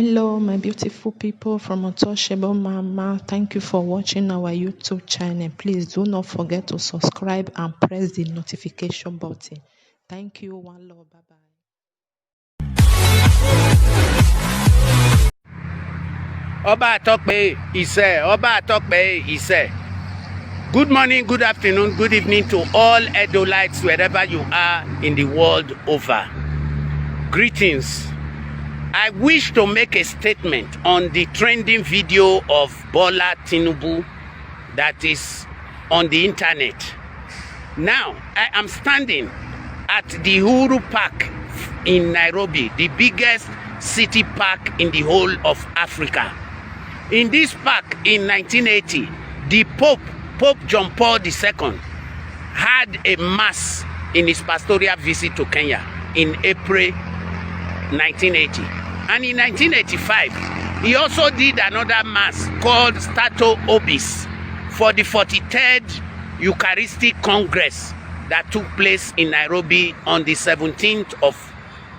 Hello, my beautiful people from Untouchable Mama. Thank you for watching our YouTube channel. Please do not forget to subscribe and press the notification button. Thank you. One love. Bye bye. Oba Atokpe, he said. Oba Atokpe, he said. Good morning, good afternoon, good evening to all Edolites wherever you are in the world over. Greetings. I wish to make a statement on the trending video of Bola Tinubu that is on the internet. Now, I am standing at the Uhuru Park in Nairobi, the biggest city park in the whole of Africa. In this park in 1980, the Pope John Paul II had a mass in his pastoral visit to Kenya in April 1980. And in 1985, he also did another mass called Stato Obis for the 43rd Eucharistic Congress that took place in Nairobi on the 17th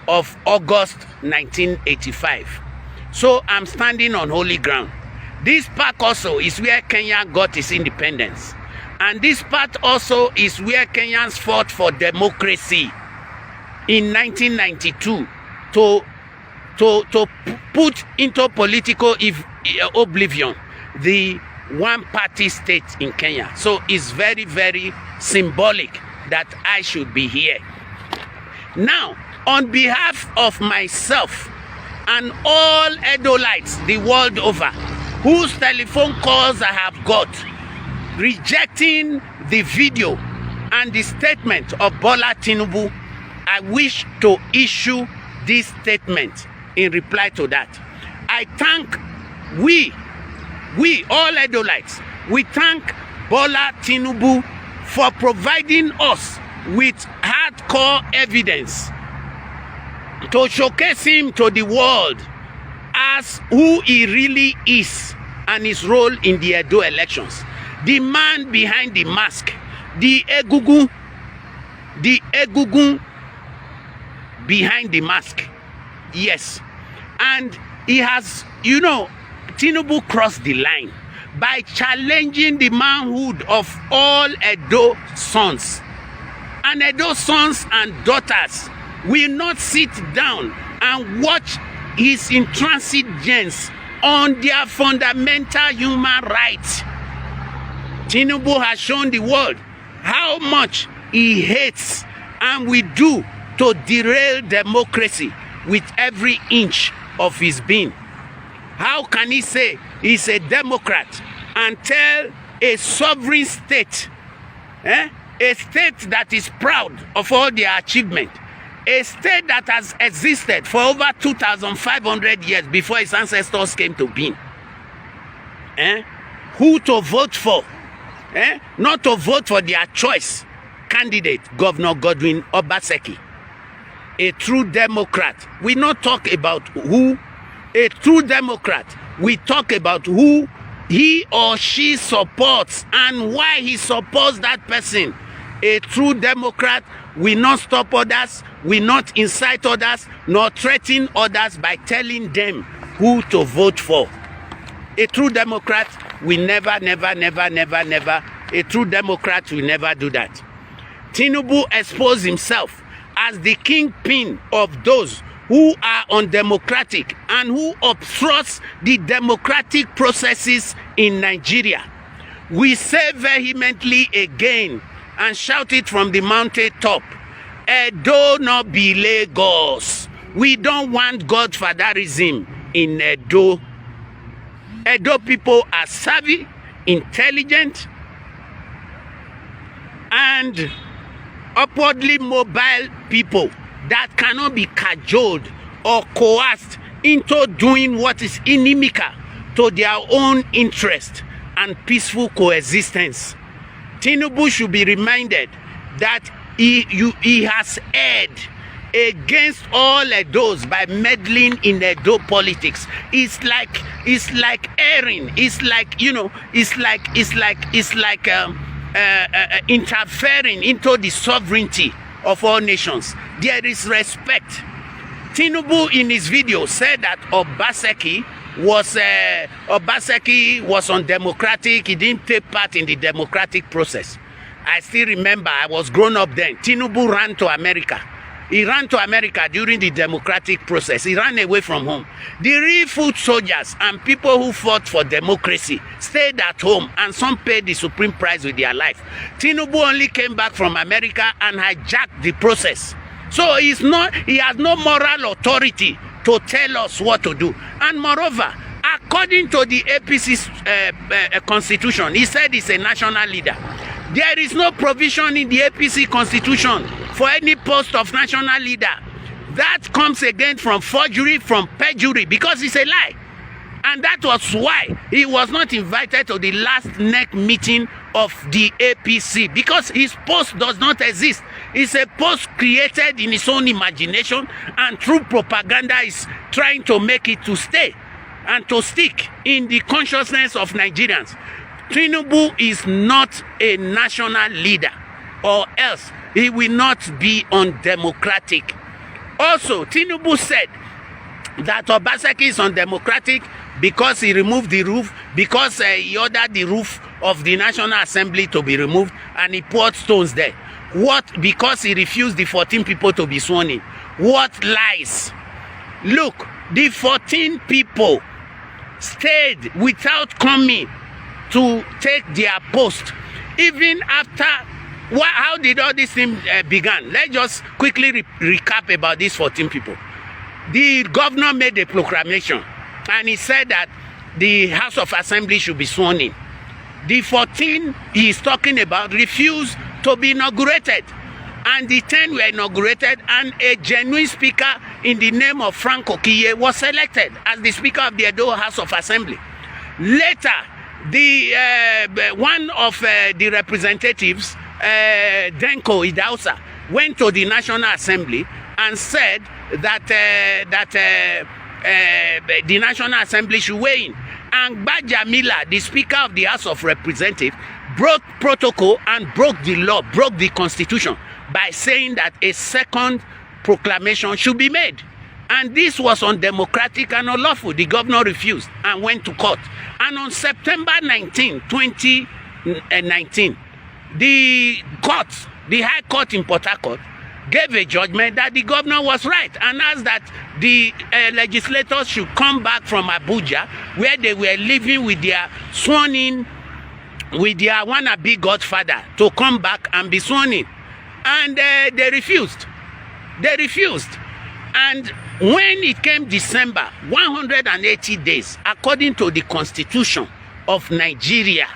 of August 1985. So I'm standing on holy ground. This park also is where Kenya got its independence. And this part also is where Kenyans fought for democracy in 1992 to put into political oblivion the one-party state in Kenya. So it's very, very symbolic that I should be here. Now, on behalf of myself and all Edolites the world over, whose telephone calls I have got, rejecting the video and the statement of Bola Tinubu, I wish to issue this statement in reply to that. I thank we all Edolites, we thank Bola Tinubu for providing us with hardcore evidence to showcase him to the world as who he really is and his role in the Edo elections. The man behind the mask, the egungun behind the mask. Yes. And he has, Tinubu crossed the line by challenging the manhood of all Edo sons. And Edo sons and daughters will not sit down and watch his intransigence on their fundamental human rights. Tinubu has shown the world how much he hates and will do to derail democracy with every inch of his being. How can he say he's a Democrat and tell a sovereign state, a state that is proud of all their achievement, a state that has existed for over 2,500 years before his ancestors came to being, who to vote for, not to vote for their choice candidate, Governor Godwin Obaseki. A true Democrat, we not talk about who, a true Democrat, we talk about who he or she supports and why he supports that person. A true Democrat will not stop others, will not incite others, nor threaten others by telling them who to vote for. A true Democrat will never, a true Democrat will never do that. Tinubu exposed himself as the kingpin of those who are undemocratic and who obstruct the democratic processes in Nigeria. We say vehemently again and shout it from the mountaintop, Edo no be Lagos. We don't want godfatherism in Edo. Edo people are savvy, intelligent, and upwardly mobile people that cannot be cajoled or coerced into doing what is inimical to their own interest and peaceful coexistence. Tinubu should be reminded that he has erred against all Edos by meddling in Edo politics. It's like erring. It's like interfering into the sovereignty of all nations. There is respect Tinubu in his video said that Obaseki was undemocratic. He didn't take part in the democratic process. I still remember I was grown up then. Tinubu ran to America. He ran to America during the democratic process. He ran away from home. The real foot soldiers and people who fought for democracy stayed at home, and some paid the supreme price with their life. Tinubu only came back from America and hijacked the process. So he has no moral authority to tell us what to do. And moreover, according to the APC's constitution, he said he's a national leader. There is no provision in the APC constitution for any post of national leader. That comes again from forgery, from perjury, because it's a lie. And that was why he was not invited to the last NEC meeting of the APC, because his post does not exist. It's a post created in his own imagination, and through propaganda is trying to make it to stay and to stick in the consciousness of Nigerians. Tinubu is not a national leader, or else he will not be undemocratic. Also, Tinubu said that Obaseki is undemocratic because he removed the roof, because he ordered the roof of the National Assembly to be removed, and he poured stones there. What? Because he refused the 14 people to be sworn in. What lies? Look, the 14 people stayed without coming to take their post. Even after, how did all this thing began? Let's just quickly recap about these 14 people. The governor made a proclamation, and he said that the House of Assembly should be sworn in. The 14 he is talking about refused to be inaugurated, and the 10 were inaugurated, and a genuine speaker in the name of Frank Okiye was selected as the Speaker of the Edo House of Assembly. Later, one of the representatives, Denko Idausa, went to the National Assembly and said that the National Assembly should weigh in. And Bajamila, the Speaker of the House of Representatives, broke protocol and broke the law, broke the constitution by saying that a second proclamation should be made. And this was undemocratic and unlawful. The governor refused and went to court. And on September 19, 2019, the High Court in Port Harcourt gave a judgment that the governor was right and asked that the legislators should come back from Abuja, where they were living with their sworn in, with their wannabe godfather, to come back and be sworn in. And they refused. They refused. And when it came December, 180 days, according to the Constitution of Nigeria,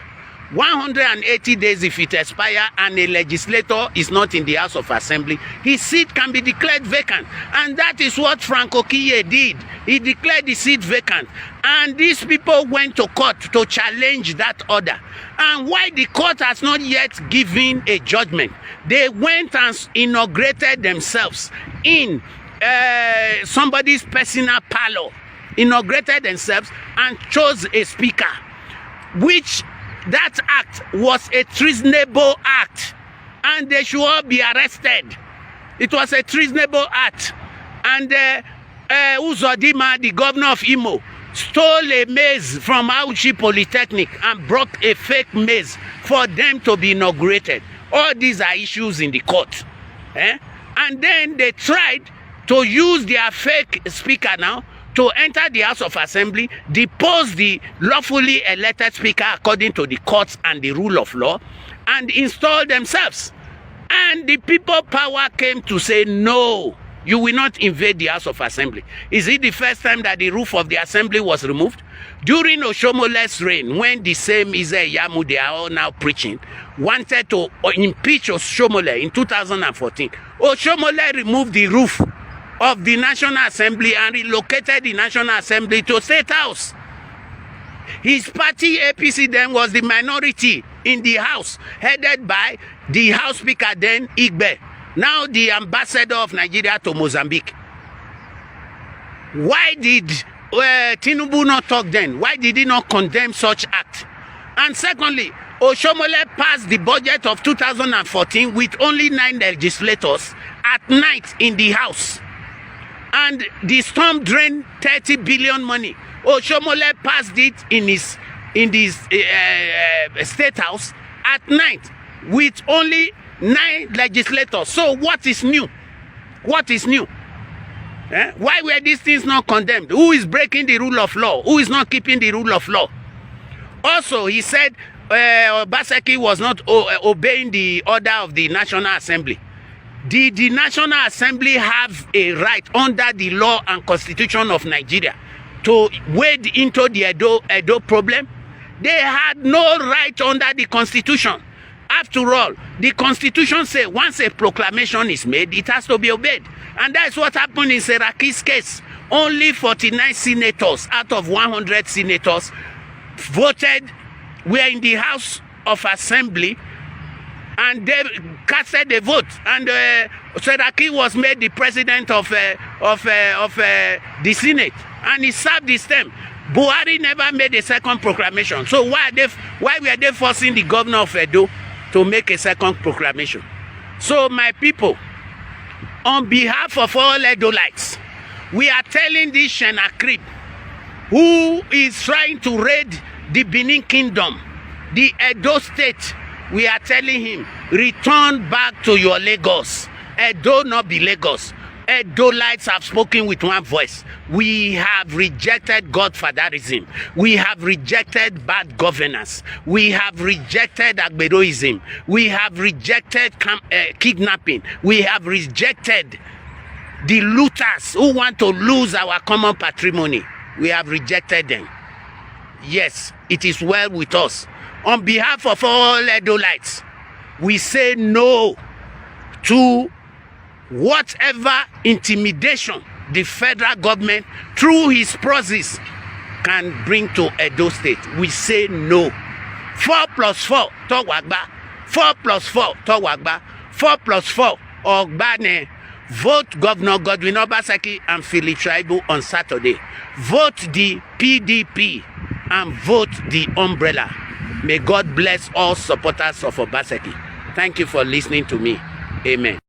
180 days if it expires and a legislator is not in the House of Assembly, his seat can be declared vacant. And that is what Frank Okiye did. He declared the seat vacant. And these people went to court to challenge that order. And why the court has not yet given a judgment, they went and inaugurated themselves in somebody's personal parlor, inaugurated themselves and chose a speaker, which that act was a treasonable act, and they should all be arrested. It was a treasonable act. And Uzodima, the governor of Imo, stole a maize from Auchi Polytechnic and brought a fake maize for them to be inaugurated. All these are issues in the court. And then they tried to use their fake speaker now to enter the House of Assembly, depose the lawfully elected speaker according to the courts and the rule of law, and install themselves. And the people power came to say, no, you will not invade the House of Assembly. Is it the first time that the roof of the Assembly was removed? During Oshomole's reign, when the same Ize Yamu they are all now preaching, wanted to impeach Oshomole in 2014, Oshomole removed the roof of the National Assembly and relocated the National Assembly to State House. His party, APC, then was the minority in the House, headed by the House Speaker then, Igbe, now the ambassador of Nigeria to Mozambique. Why did Tinubu not talk then? Why did he not condemn such act? And secondly, Oshomole passed the budget of 2014 with only 9 legislators at night in the House. And the storm drained 30 billion money. Oshomole passed it in his state house at night with only 9 legislators. So what is new? What is new? Why were these things not condemned? Who is breaking the rule of law? Who is not keeping the rule of law? Also, he said Obaseki was not obeying the order of the National Assembly. Did the National Assembly have a right under the law and constitution of Nigeria to wade into the Edo problem? They had no right under the constitution. After all, the constitution says once a proclamation is made, it has to be obeyed. And that's what happened in Seraki's case. Only 49 senators out of 100 senators voted, were in the House of Assembly, and they casted a vote. And Seraki was made the president of the Senate, and he served his term. Buhari never made a second proclamation. So why were they forcing the governor of Edo to make a second proclamation? So my people, on behalf of all Edolites, we are telling this Shenakrib, who is trying to raid the Benin Kingdom, the Edo State, we are telling him, return back to your Lagos. Edo not be Lagos. Edolites have spoken with one voice. We have rejected godfatherism. We have rejected bad governance. We have rejected agberoism. We have rejected kidnapping. We have rejected the looters who want to lose our common patrimony. We have rejected them. Yes, it is well with us. On behalf of all Edolites, we say no to whatever intimidation the federal government through his process can bring to Edo State. We say no. 4 + 4 Towagba. 4 + 4 Towagba. 4 + 4 Ogbane. Vote Governor Godwin Obaseki and Philip Shaibu on Saturday. Vote the PDP and vote the umbrella. May God bless all supporters of Obaseki. Thank you for listening to me. Amen.